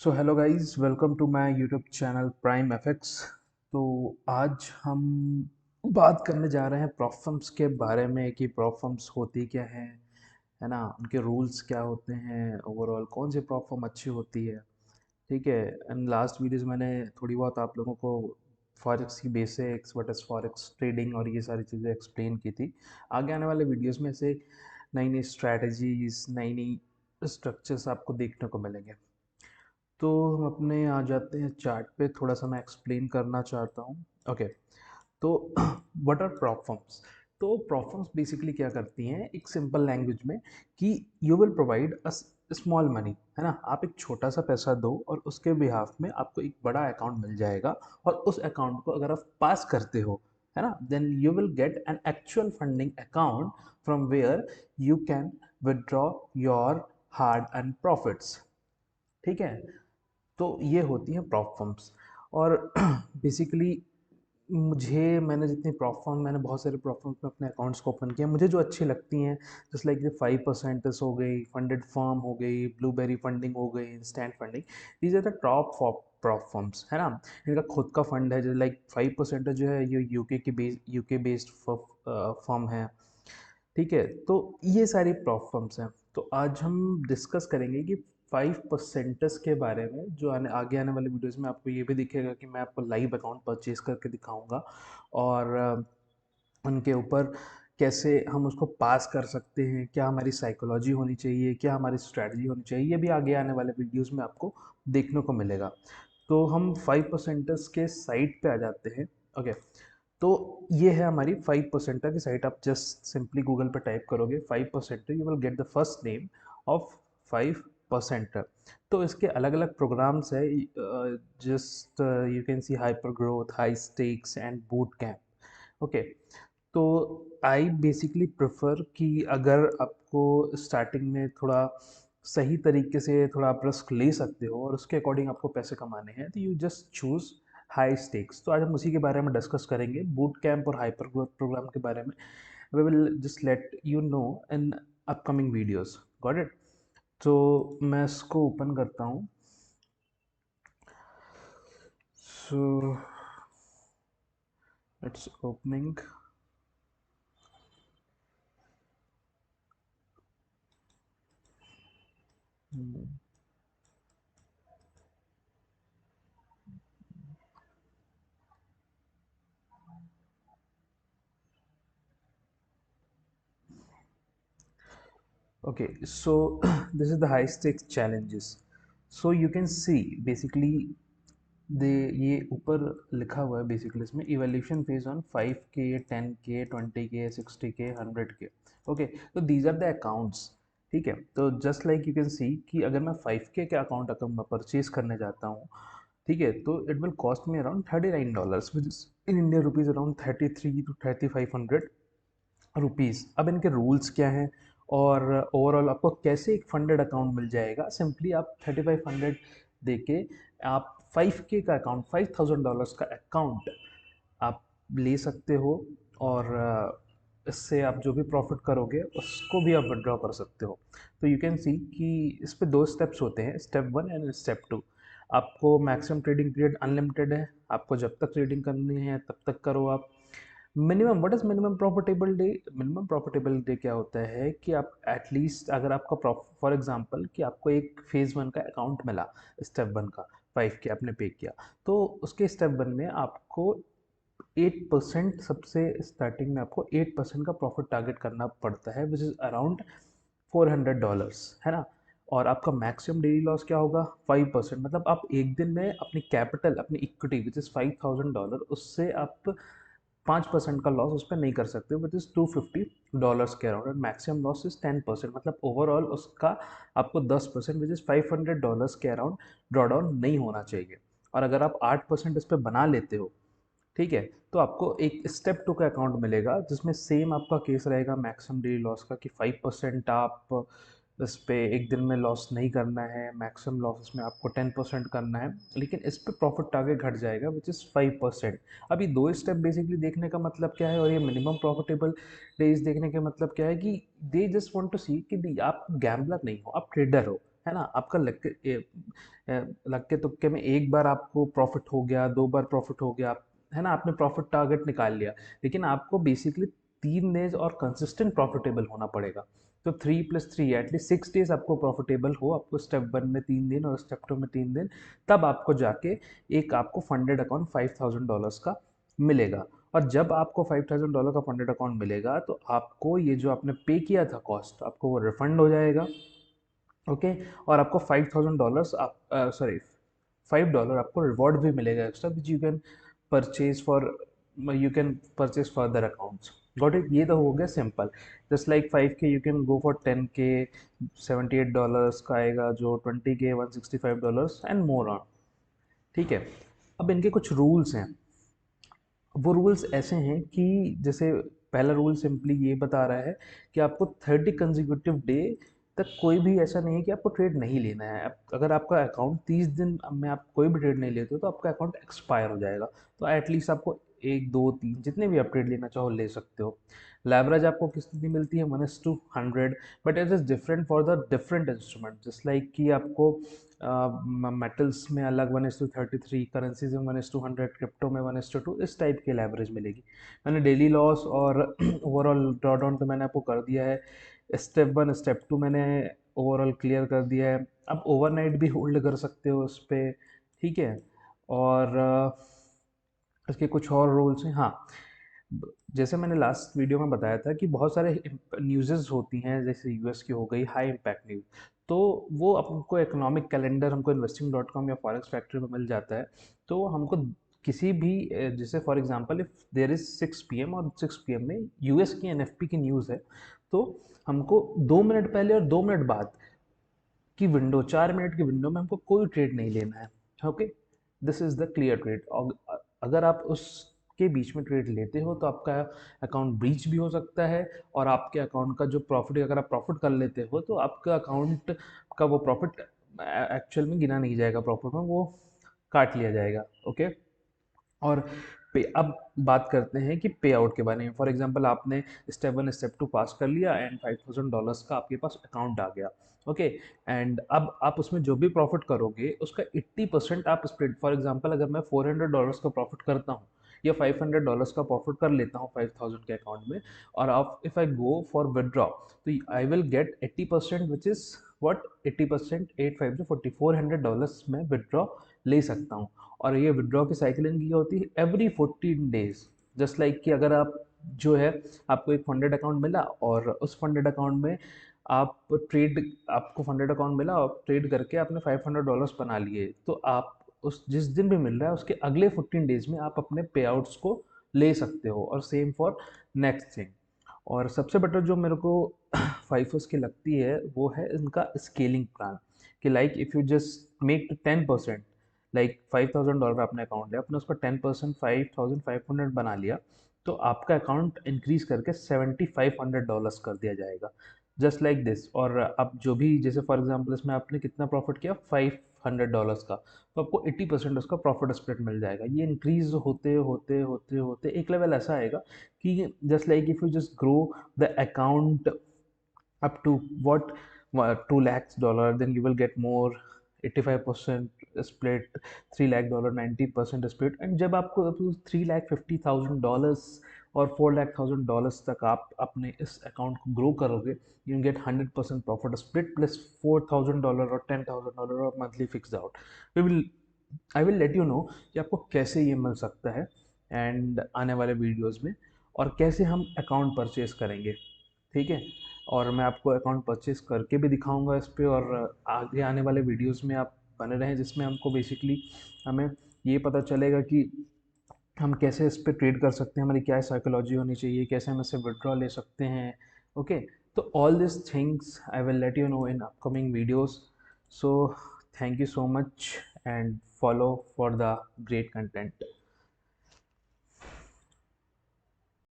So hello guys, welcome to my YouTube channel prime FX. तो आज हम बात करने जा रहे हैं प्रॉफम्स के बारे में कि प्रॉफम्स होती क्या है ना, उनके रूल्स क्या होते हैं, ओवरऑल कौन सी प्रॉफम अच्छी होती है। ठीक है। एंड लास्ट वीडियोस मैंने थोड़ी बहुत आप लोगों को फॉरेक्स की basics, what is forex trading और ये सारी चीज़ें एक्सप्लेन की थी। आगे आने वाले वीडियोस में से नई नई स्ट्रैटेजीज, नई नई स्ट्रक्चर्स आपको देखने को मिलेंगे। तो हम अपने आ जाते हैं चार्ट पे, थोड़ा सा मैं एक्सप्लेन करना चाहता हूँ। ओके। तो व्हाट आर प्रॉप फर्म्स। तो प्रॉप फर्म्स बेसिकली क्या करती हैं एक सिंपल लैंग्वेज में कि you will provide a small money, है ना। आप एक छोटा सा पैसा दो और उसके बिहाफ में आपको एक बड़ा अकाउंट मिल जाएगा। और उस अकाउंट को अगर आप पास करते हो, है ना, then you will get an actual funding account from where you can withdraw your hard and profits. ठीक है। तो ये होती हैं प्रॉप फर्म्स। और बेसिकली मैंने जितनी प्रॉप फर्म, मैंने बहुत सारे प्रॉप फर्म्स में अपने अकाउंट्स को ओपन किया, मुझे जो अच्छी लगती हैं जस्ट लाइक ये 5% हो गई, फंडेड फर्म हो गई, ब्लूबेरी फंडिंग हो गई, instant funding. These are the top prop firms, है ना। इनका खुद का फंड है, जो लाइक 5% जो है ये यूके बेस्ड फर्म है। ठीक है। तो ये सारी प्रॉप फर्म्स हैं। तो आज हम डिस्कस करेंगे कि 5% के बारे में, जो आगे आने वाले वीडियोस में आपको ये भी दिखेगा कि मैं आपको लाइव अकाउंट परचेज करके दिखाऊंगा। और उनके ऊपर कैसे हम उसको पास कर सकते हैं, क्या हमारी साइकोलॉजी होनी चाहिए, क्या हमारी स्ट्रैटेजी होनी चाहिए, ये भी आगे आने वाले वीडियोस में आपको देखने को मिलेगा। तो हम 5% के साइट पे आ जाते हैं। ओके। तो ये है हमारी 5% की साइट। आप जस्ट सिंपली गूगल पे टाइप करोगे 5%, you will get the first name of 5%। तो इसके अलग अलग प्रोग्राम्स है, just you can see hyper growth, high stakes and boot camp. Okay. तो आई बेसिकली प्रेफर कि अगर आपको स्टार्टिंग में थोड़ा सही तरीके से थोड़ा आप रिस्क ले सकते हो और उसके अकॉर्डिंग आपको पैसे कमाने हैं, तो you just choose high stakes. तो आज हम उसी के बारे में डिस्कस करेंगे, बूट कैंप और हाइपर ग्रोथ प्रोग्राम के बारे में। We will just let you know in upcoming videos. Got it. तो मैं इसको ओपन करता हूँ। So it's opening. Okay, so this is the high stakes challenges. So you can see basically दे ये ऊपर लिखा हुआ है बेसिकली इसमें evolution phase on 5K, 10K, 20K, 60K, 100K। Okay. तो दीज आर द अकाउंट्स। ठीक है। तो जस्ट लाइक यू कैन सी कि अगर मैं 5K के अकाउंट अगर मैं परचेज करने जाता हूँ, ठीक है, तो it will cost me around $39, which is in India rupees around 33 to 3500 rupees. अब इनके रूल्स क्या हैं और ओवरऑल आपको कैसे एक फंडेड अकाउंट मिल जाएगा। सिंपली आप 3500 दे के आप 5K का अकाउंट, $5000 का अकाउंट आप ले सकते हो। और इससे आप जो भी प्रॉफिट करोगे उसको भी आप विड्रॉ कर सकते हो। तो यू कैन सी कि इस पे दो स्टेप्स होते हैं, स्टेप 1 एंड स्टेप 2। आपको मैक्सिमम ट्रेडिंग पीरियड अनलिमिटेड है, आपको जब तक ट्रेडिंग करनी है तब तक करो आप। Minimum, what is minimum profitable day. Minimum profitable day क्या होता है कि आप एटलीस्ट अगर आपका फॉर एग्जांपल कि आपको एक फेज 1 का अकाउंट मिला, स्टेप 1 का 5K आपने पे किया, तो उसके स्टेप 1 में आपको 8%, सबसे स्टार्टिंग में आपको 8% का प्रॉफिट टारगेट करना पड़ता है, विच इज़ अराउंड $400, है ना। और आपका मैक्सिमम डेली लॉस क्या होगा, 5%। मतलब आप एक दिन में अपनी कैपिटल, अपनी इक्विटी विच इज़ $5000, उससे आप 5% का लॉस उस पर नहीं कर सकते, विच इज़ $250 के अराउंड। मैक्सिमम लॉस इज 10%, मतलब ओवरऑल उसका आपको 10% विच इज़ $500 के अराउंड ड्रॉ डाउन नहीं होना चाहिए। और अगर आप 8% इस पर बना लेते हो, ठीक है, तो आपको एक स्टेप 2 का अकाउंट मिलेगा जिसमें सेम आपका केस रहेगा मैक्सिमम डेली लॉस का, कि 5% आप इस पे एक दिन में लॉस नहीं करना है, मैक्सिमम लॉस इसमें आपको 10% करना है, लेकिन इस पे प्रॉफिट टारगेट घट जाएगा विच इज़ 5%। अब ये दो स्टेप बेसिकली देखने का मतलब क्या है, और ये मिनिमम प्रॉफिटेबल डेज देखने का मतलब क्या है कि दे जस्ट वांट टू सी कि आप गैम्बलर नहीं हो, आप ट्रेडर हो, है ना, आपका लग के तुक्के में एक बार आपको प्रॉफिट हो गया, दो बार प्रॉफिट हो गया, है ना, आपने प्रॉफिट टारगेट निकाल लिया, लेकिन आपको बेसिकली 3 डेज और कंसिस्टेंट प्रॉफिटेबल होना पड़ेगा। तो 3 + 3 एटलीस्ट 6 डेज आपको प्रॉफिटेबल हो, आपको स्टेप 1 में 3 दिन और स्टेप 2 में 3 दिन, तब आपको जाके एक आपको फंडेड अकाउंट $5000 का मिलेगा। और जब आपको $5000 का फंडेड अकाउंट मिलेगा तो आपको ये जो आपने पे किया था कॉस्ट, आपको वो रिफंड हो जाएगा। ओके, और आपको $5000 आप सॉरी $5 आपको रिवॉर्ड भी मिलेगा extra, which you can purchase for, you can purchase further accounts. Got it, ये तो हो गया simple. Just like 5K you can go for 10K, $78 का आएगा, जो 20K $165 एंड मोर ऑन। ठीक है, अब इनके कुछ रूल्स हैं। वो रूल्स ऐसे हैं कि जैसे पहला रूल सिंपली ये बता रहा है कि आपको 30 कंजिक्यूटिव डे तक कोई भी ऐसा नहीं है कि आपको ट्रेड नहीं लेना है। अगर आपका अकाउंट 30 दिन में आप कोई भी ट्रेड नहीं लेते हो तो आपका अकाउंट एक्सपायर हो जाएगा। तो एटलीस्ट आपको एक, दो, तीन, जितने भी आप ट्रेड लेना चाहो ले सकते हो। लेवरेज आपको कितनी मिलती है, 1:100, but it is different for the different instrument. Just like कि आपको मेटल्स में अलग 1:33, करेंसीज में 1:100, क्रिप्टो में 1:2, इस टाइप की लेवरेज मिलेगी। मैंने डेली लॉस और ओवरऑल ड्रॉ डाउन तो मैंने आपको कर दिया है। स्टेप 1 स्टेप 2 मैंने ओवरऑल क्लियर कर दिया है। अब ओवरनाइट भी होल्ड कर सकते हो उस पर। ठीक है, और इसके कुछ और रूल्स हैं। हाँ, जैसे मैंने लास्ट वीडियो में बताया था कि बहुत सारे न्यूज़ेस होती हैं, जैसे यूएस की हो गई हाई इम्पैक्ट न्यूज़, तो वो हमको इकोनॉमिक कैलेंडर हमको investing.com या फॉरेक्स फैक्ट्री में मिल जाता है। तो हमको किसी भी जैसे for example if there is 6 PM और 6 PM में यूएस की एनएफपी की न्यूज़ है, तो हमको 2 मिनट पहले और 2 मिनट बाद की विंडो, 4 मिनट की विंडो में हमको कोई ट्रेड नहीं लेना है। Okay, this is the clear trade. अगर आप उसके बीच में ट्रेड लेते हो तो आपका अकाउंट ब्रीच भी हो सकता है, और आपके अकाउंट का जो प्रॉफिट, अगर आप प्रॉफिट कर लेते हो तो आपका अकाउंट का वो प्रॉफिट एक्चुअल में गिना नहीं जाएगा, प्रॉफिट में वो काट लिया जाएगा। ओके, और पे अब बात करते हैं कि पे आउट के बारे में। फॉर एग्जांपल आपने स्टेप 1 स्टेप 2 पास कर लिया एंड $5000 का आपके पास अकाउंट आ गया। ओके, एंड अब आप उसमें जो भी प्रॉफिट करोगे उसका 80% आप स्प्लिट, फॉर एग्जांपल अगर मैं $400 का प्रॉफिट करता हूँ या $500 का प्रॉफिट कर लेता हूँ 5000 के अकाउंट में, और आप if I go for withdraw तो I will get 80%, which is what 80%, 8 5 $400 में विदड्रॉ ले सकता हूँ। और ये विड्रॉ की साइकिलिंग की होती है एवरी 14 डेज। जस्ट लाइक कि अगर आप जो है, आपको एक फंडेड अकाउंट मिला और उस फंडेड अकाउंट में आप ट्रेड, आपको फंडेड अकाउंट मिला और ट्रेड करके आपने $500 बना लिए, तो आप उस जिस दिन भी मिल रहा है उसके अगले 14 डेज में आप अपने पे आउट्स को ले सकते हो, और सेम फॉर नेक्स्ट थिंग। और सबसे बेटर जो मेरे को फाइफर्स की लगती है वो है इनका स्केलिंग प्लान, कि like if you just make 10%, like $5000 आपने अकाउंट लिया, आपने उसका 10% 5500 बना लिया, तो आपका अकाउंट इंक्रीज करके $7500 कर दिया जाएगा, जस्ट लाइक दिस। और अब जो भी, जैसे फॉर एग्जांपल इसमें आपने कितना प्रॉफिट किया $500 का, तो आपको 80% उसका प्रॉफिट स्प्लिट मिल जाएगा। ये इंक्रीज होते होते होते होते एक लेवल ऐसा आएगा कि just like if you just grow the account up to what, 2 lakhs dollar, then you will get more, 85% split, $3 lakh 90% split। And जब आपको $3,50,000 और $4,00,000 तक आप अपने इस अकाउंट को ग्रो करोगे, you get 100% profit split plus $4,000 और $10,000 और monthly fix out. We will I will let you know कि आपको कैसे ये मिल सकता है एंड आने वाले वीडियोस में, और कैसे हम अकाउंट परचेज करेंगे। ठीक है, और मैं आपको अकाउंट परचेज करके भी दिखाऊंगा इस पे, और आगे आने वाले वीडियोस में आप बने रहें, जिसमें हमको बेसिकली हमें ये पता चलेगा कि हम कैसे इस पे ट्रेड कर सकते हैं, हमारी क्या साइकोलॉजी होनी चाहिए, कैसे हम इससे विड्रॉ ले सकते हैं। ओके, तो all this things I will let you know in upcoming videos. So thank you so much and follow for the great content.